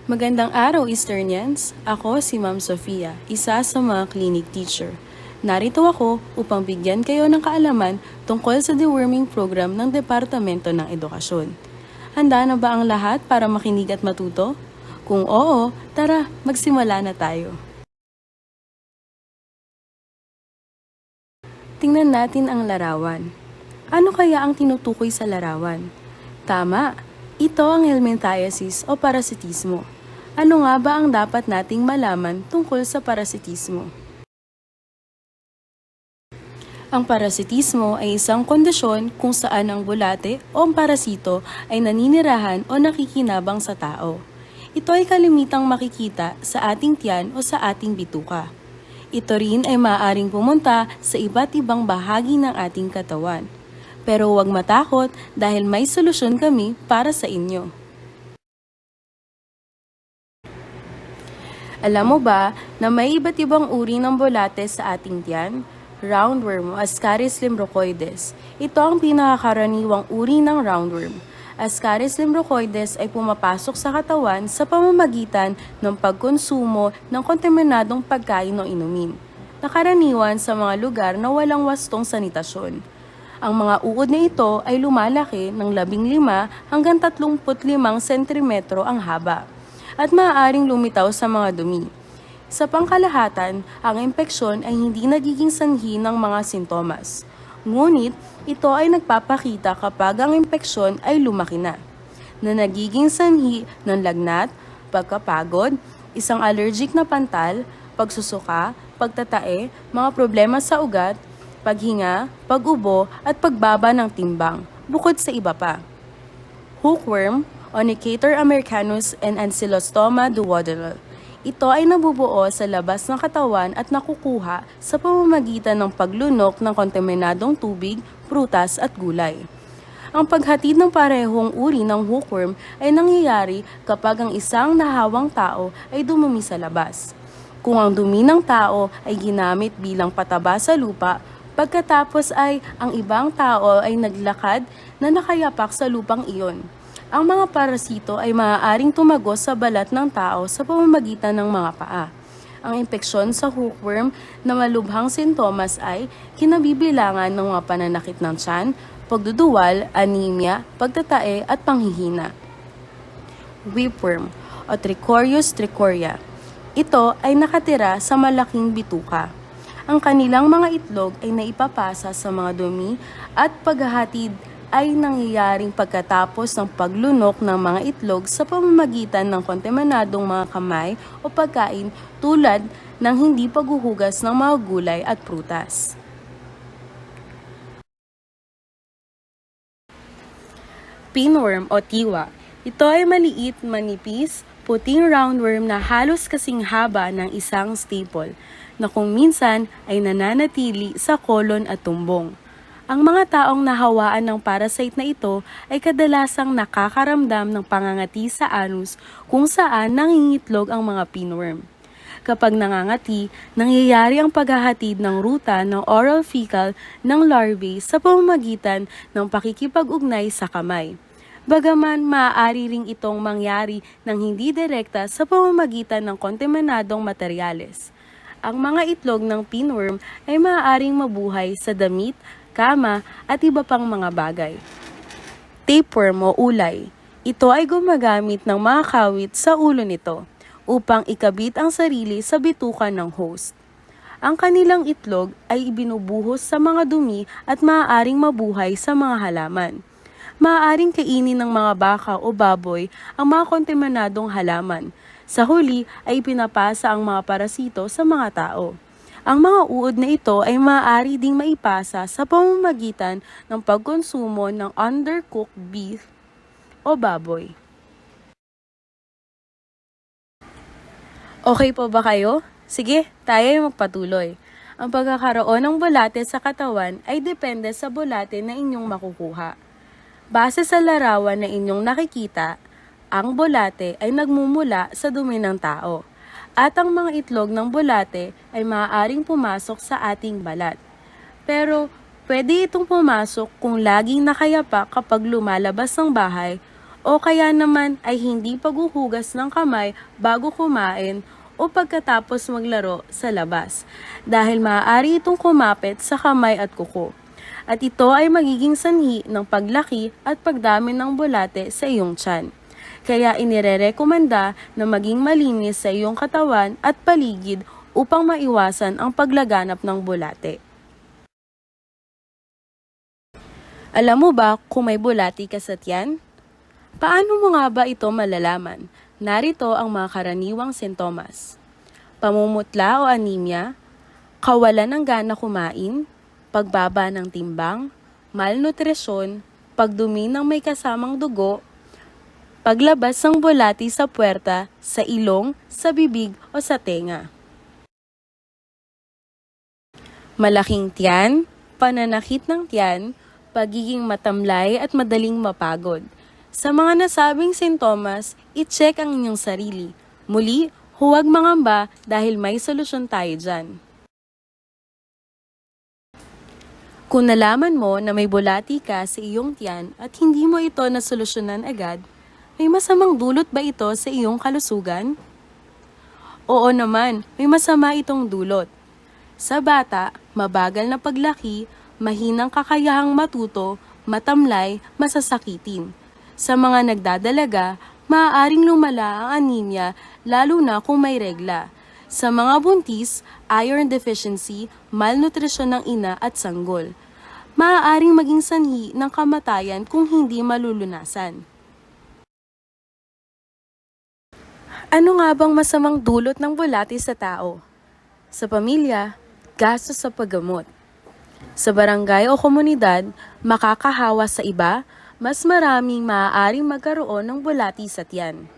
Magandang araw, Easternians! Ako si Ma'am Sofia, isa sa mga clinic teacher. Narito ako upang bigyan kayo ng kaalaman tungkol sa deworming program ng Departamento ng Edukasyon. Handa na ba ang lahat para makinig at matuto? Kung oo, tara, magsimula na tayo. Tingnan natin ang larawan. Ano kaya ang tinutukoy sa larawan? Tama, ito ang helminthiasis o parasitismo. Ano nga ba ang dapat nating malaman tungkol sa parasitismo? Ang parasitismo ay isang kondisyon kung saan ang bulate o ang parasito ay naninirahan o nakikinabang sa tao. Ito ay kalimitang makikita sa ating tiyan o sa ating bituka. Ito rin ay maaaring pumunta sa iba't ibang bahagi ng ating katawan. Pero huwag matakot dahil may solusyon kami para sa inyo. Alam mo ba na may iba't ibang uri ng bulate sa ating tiyan? Roundworm o Ascaris lymbrocoides. Ito ang pinakakaraniwang uri ng roundworm. Ascaris lymbrocoides ay pumapasok sa katawan sa pamamagitan ng pagkonsumo ng kontaminadong pagkain o inumin. Nakaraniwan sa mga lugar na walang wastong sanitasyon. Ang mga uod na ito ay lumalaki ng 15 hanggang 35 sentimetro ang haba at maaaring lumitaw sa mga dumi. Sa pangkalahatan, ang impeksyon ay hindi nagiging sanhi ng mga sintomas. Ngunit, ito ay nagpapakita kapag ang impeksyon ay lumaki na nagiging sanhi ng lagnat, pagkapagod, isang allergic na pantal, pagsusuka, pagtatae, mga problema sa ugat, paghinga, pag-ubo at pagbaba ng timbang, bukod sa iba pa. Hookworm, Onychaetor americanus and Ancylostoma duodenal. Ito ay nabubuo sa labas ng katawan at nakukuha sa pamamagitan ng paglunok ng kontaminadong tubig, prutas at gulay. Ang paghatid ng parehong uri ng hookworm ay nangyayari kapag ang isang nahawang tao ay dumumi sa labas. Kung ang dumi ng tao ay ginamit bilang pataba sa lupa, pagkatapos ay ang ibang tao ay naglakad na nakayapak sa lupang iyon. Ang mga parasito ay maaaring tumagos sa balat ng tao sa pamamagitan ng mga paa. Ang impeksyon sa hookworm na malubhang sintomas ay kinabibilangan ng mga pananakit ng tiyan, pagduduwal, anemia, pagtatae at panghihina. Whipworm o Trichorius trichoria. Ito ay nakatira sa malaking bituka. Ang kanilang mga itlog ay naipapasa sa mga dumi at paghahatid ay nangyayaring pagkatapos ng paglunok ng mga itlog sa pamamagitan ng kontaminadong mga kamay o pagkain tulad ng hindi paghuhugas ng mga gulay at prutas. Pinworm o tiwa. Ito ay maliit, manipis, puting roundworm na halos kasing haba ng isang staple na kung minsan ay nananatili sa kolon at tumbong. Ang mga taong nahawaan ng parasite na ito ay kadalasang nakakaramdam ng pangangati sa anus kung saan nangingitlog ang mga pinworm. Kapag nangangati, nangyayari ang paghahatid ng ruta ng oral fecal ng larvae sa pamamagitan ng pakikipag-ugnay sa kamay. Bagaman maaari ring itong mangyari ng hindi direkta sa pamamagitan ng kontaminadong materyales. Ang mga itlog ng pinworm ay maaaring mabuhay sa damit, kama at iba pang mga bagay. Tapeworm o ulay. Ito ay gumagamit ng mga kawit sa ulo nito upang ikabit ang sarili sa bituka ng host. Ang kanilang itlog ay ibinubuhos sa mga dumi at maaaring mabuhay sa mga halaman. Maaaring kainin ng mga baka o baboy ang mga kontaminadong halaman. Sa huli ay pinapasa ang mga parasito sa mga tao. Ang mga uod na ito ay maaari ding maipasa sa pamamagitan ng pagkonsumo ng undercooked beef o baboy. Okay po ba kayo? Sige, tayo ay magpatuloy. Ang pagkakaroon ng bulate sa katawan ay depende sa bulate na inyong makukuha. Base sa larawan na inyong nakikita, ang bulate ay nagmumula sa dumi ng tao. At ang mga itlog ng bulate ay maaaring pumasok sa ating balat. Pero pwede itong pumasok kung laging nakayapa kapag lumalabas ng bahay O kaya naman ay hindi paghuhugas ng kamay bago kumain o pagkatapos maglaro sa labas dahil maaari itong kumapit sa kamay at kuko. At ito ay magiging sanhi ng paglaki at pagdami ng bulate sa iyong tiyan. Kaya inirerekomenda na maging malinis sa iyong katawan at paligid upang maiwasan ang paglaganap ng bulate. Alam mo ba kung may bulati ka sa tiyan? Paano mo nga ba ito malalaman? Narito ang mga karaniwang sintomas. Pamumutla o anemia, kawalan ng gana kumain, pagbaba ng timbang, malnutrisyon, pagdumi ng may kasamang dugo, paglabas ng bulati sa puwerta, sa ilong, sa bibig o sa tenga. Malaking tiyan, pananakit ng tiyan, pagiging matamlay at madaling mapagod. Sa mga nasabing sintomas, i-check ang inyong sarili. Muli, huwag mangamba dahil may solusyon tayo dyan. Kung nalaman mo na may bulati ka sa iyong tiyan at hindi mo ito nasolusyonan agad, may masamang dulot ba ito sa iyong kalusugan? Oo naman, may masama itong dulot. Sa bata, mabagal na paglaki, mahinang kakayahang matuto, matamlay, masasakitin. Sa mga nagdadalaga, maaaring lumala ang anemia lalo na kung may regla. Sa mga buntis, iron deficiency, malnutrisyon ng ina at sanggol. Maaaring maging sanhi ng kamatayan kung hindi malulunasan. Ano nga bang masamang dulot ng bulati sa tao? Sa pamilya, gastos sa paggamot. Sa barangay o komunidad, makakahawa sa iba, mas maraming maaaring magkaroon ng bulati sa tiyan.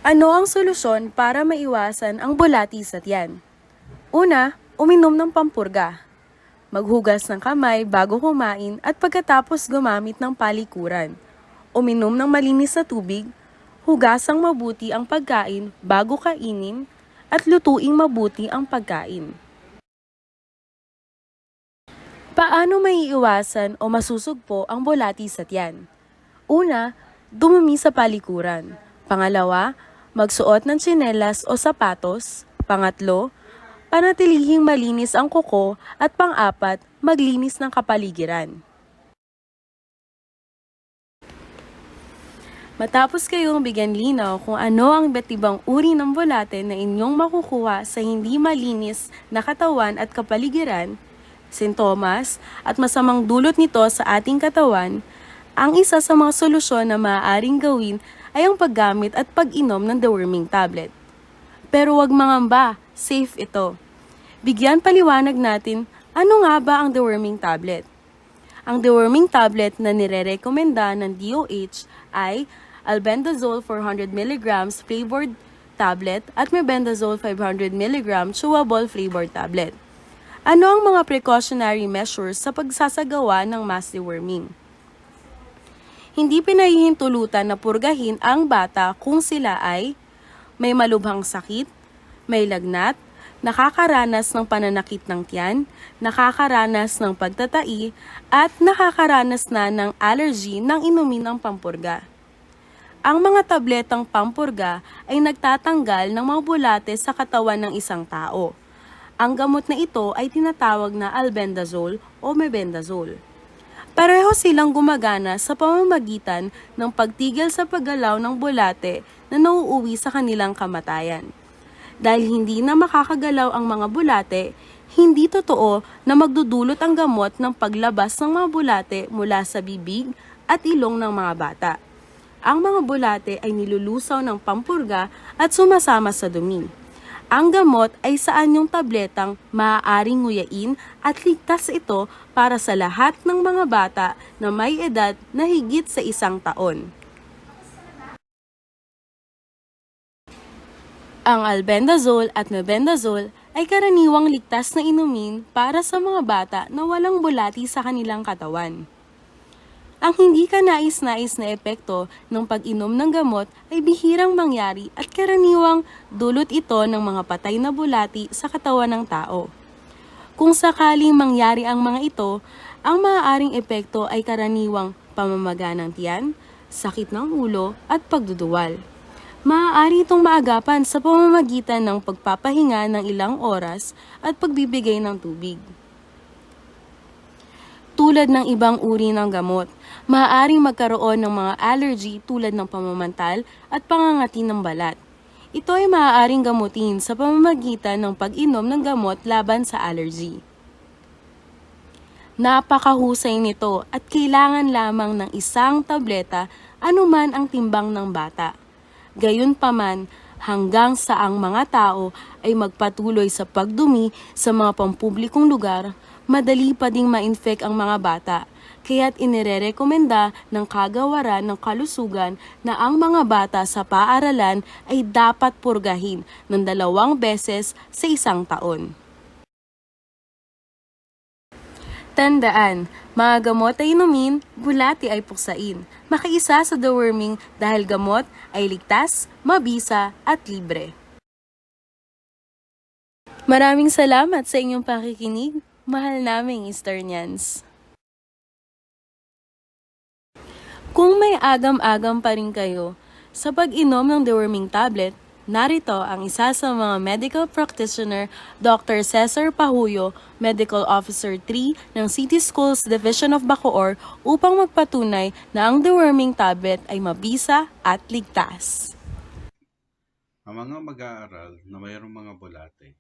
Ano ang solusyon para maiwasan ang bulati sa tiyan? Una, uminom ng pampurga. Maghugas ng kamay bago kumain at pagkatapos gumamit ng palikuran. Uminom ng malinis na tubig, hugasang mabuti ang pagkain bago kainin, at lutuing mabuti ang pagkain. Paano maiiwasan o masusugpo ang bulati sa tiyan? Una, dumumi sa palikuran. Pangalawa, magsuot ng tsinelas o sapatos. Pangatlo, panatilihing malinis ang kuko. At pang-apat, maglinis ng kapaligiran. Matapos kayong bigyan linaw kung ano ang iba't ibang uri ng bulate na inyong makukuha sa hindi malinis na katawan at kapaligiran, sintomas at masamang dulot nito sa ating katawan, ang isa sa mga solusyon na maaaring gawin ay ang paggamit at pag-inom ng deworming tablet. Pero huwag mangamba, safe ito. Bigyan paliwanag natin, ano nga ba ang deworming tablet? Ang deworming tablet na nire-rekomenda ng DOH ay albendazole 400 mg flavored tablet at mebendazole 500 mg chewable flavored tablet. Ano ang mga precautionary measures sa pagsasagawa ng mass deworming? Hindi pinahihintulutan na purgahin ang bata kung sila ay may malubhang sakit, may lagnat, nakakaranas ng pananakit ng tiyan, nakakaranas ng pagtatai, at nakakaranas na ng allergy ng inumin ng pampurga. Ang mga tabletang pampurga ay nagtatanggal ng mga bulate sa katawan ng isang tao. Ang gamot na ito ay tinatawag na albendazole o mebendazole. Pareho silang gumagana sa pamamagitan ng pagtigil sa paggalaw ng bulate na nauuwi sa kanilang kamatayan. Dahil hindi na makakagalaw ang mga bulate, hindi totoo na magdudulot ang gamot ng paglabas ng mga bulate mula sa bibig at ilong ng mga bata. Ang mga bulate ay nilulusaw ng pampurga at sumasama sa dumi. Ang gamot ay sa anyong tabletang maaaring nguyain at ligtas ito para sa lahat ng mga bata na may edad na higit sa 1 taon. Ang albendazole at mebendazole ay karaniwang ligtas na inumin para sa mga bata na walang bulati sa kanilang katawan. Ang hindi kanais-nais na epekto ng pag-inom ng gamot ay bihirang mangyari at karaniwang dulot ito ng mga patay na bulati sa katawan ng tao. Kung sakaling mangyari ang mga ito, ang maaaring epekto ay karaniwang pamamaga ng tiyan, sakit ng ulo at pagduduwal. Maaari itong maagapan sa pamamagitan ng pagpapahinga ng ilang oras at pagbibigay ng tubig. Tulad ng ibang uri ng gamot, maaaring magkaroon ng mga allergy tulad ng pamamantal at pangangati ng balat. Ito ay maaaring gamutin sa pamamagitan ng pag-inom ng gamot laban sa allergy. Napakahusay nito at kailangan lamang ng isang tableta anuman ang timbang ng bata. Gayunpaman, hanggang sa ang mga tao ay magpatuloy sa pagdumi sa mga pampublikong lugar, madali pa ding ma-infect ang mga bata. Kaya't inirerekomenda ng Kagawaran ng Kalusugan na ang mga bata sa paaralan ay dapat purgahin ng 2 beses sa isang taon. Tandaan, mga gamot ay inumin, bulati ay puksain. Makiisa sa deworming dahil gamot ay ligtas, mabisa at libre. Maraming salamat sa inyong pakikinig. Mahal naming Easternians. Kung may agam-agam pa rin kayo sa pag-inom ng deworming tablet, narito ang isa sa mga medical practitioner, Dr. Cesar Pahuyo, Medical Officer 3 ng City Schools Division of Bacoor upang magpatunay na ang deworming tablet ay mabisa at ligtas. Ang mga mag-aaral na mayroong mga bulate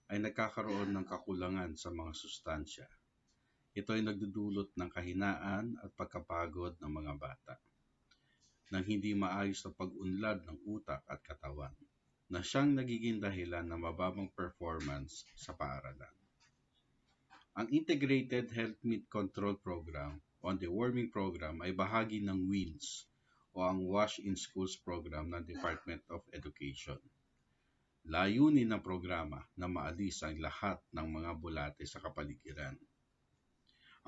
ay nagkakaroon ng kakulangan sa mga sustansya. Ito ay nagdudulot ng kahinaan at pagkapagod ng mga bata, ng hindi maayos na pag-unlad ng utak at katawan, na siyang nagiging dahilan ng mababang performance sa paaralan. Ang Integrated Health Meat Control Program o ang deworming program ay bahagi ng WINS o ang Wash in Schools program ng Department of Education. Layunin ng programa na maalis ang lahat ng mga bulate sa kapaligiran.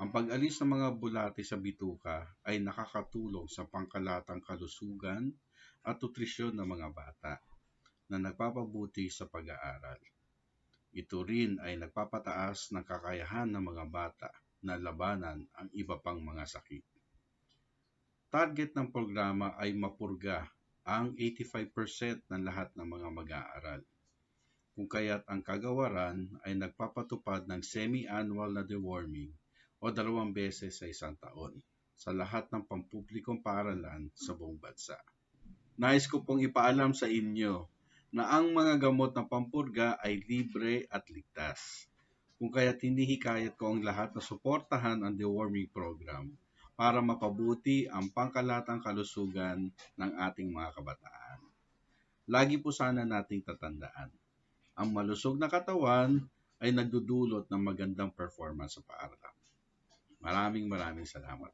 Ang pag-alis ng mga bulate sa bituka ay nakakatulong sa pangkalatang kalusugan at nutrisyon ng mga bata na nagpapabuti sa pag-aaral. Ito rin ay nagpapataas ng kakayahan ng mga bata na labanan ang iba pang mga sakit. Target ng programa ay mapurga ang 85% ng lahat ng mga mag-aaral. Kung kaya't ang kagawaran ay nagpapatupad ng semi-annual na deworming o 2 beses sa isang taon sa lahat ng pampublikong paaralan sa buong bansa. Nais ko pong ipaalam sa inyo na ang mga gamot ng pampurga ay libre at ligtas. Kung kaya't hinihikayat ko ang lahat na suportahan ang deworming program para mapabuti ang pangkalatang kalusugan ng ating mga kabataan. Lagi po sana nating tatandaan, ang malusog na katawan ay nagdudulot ng magandang performance sa paaralan. Maraming salamat.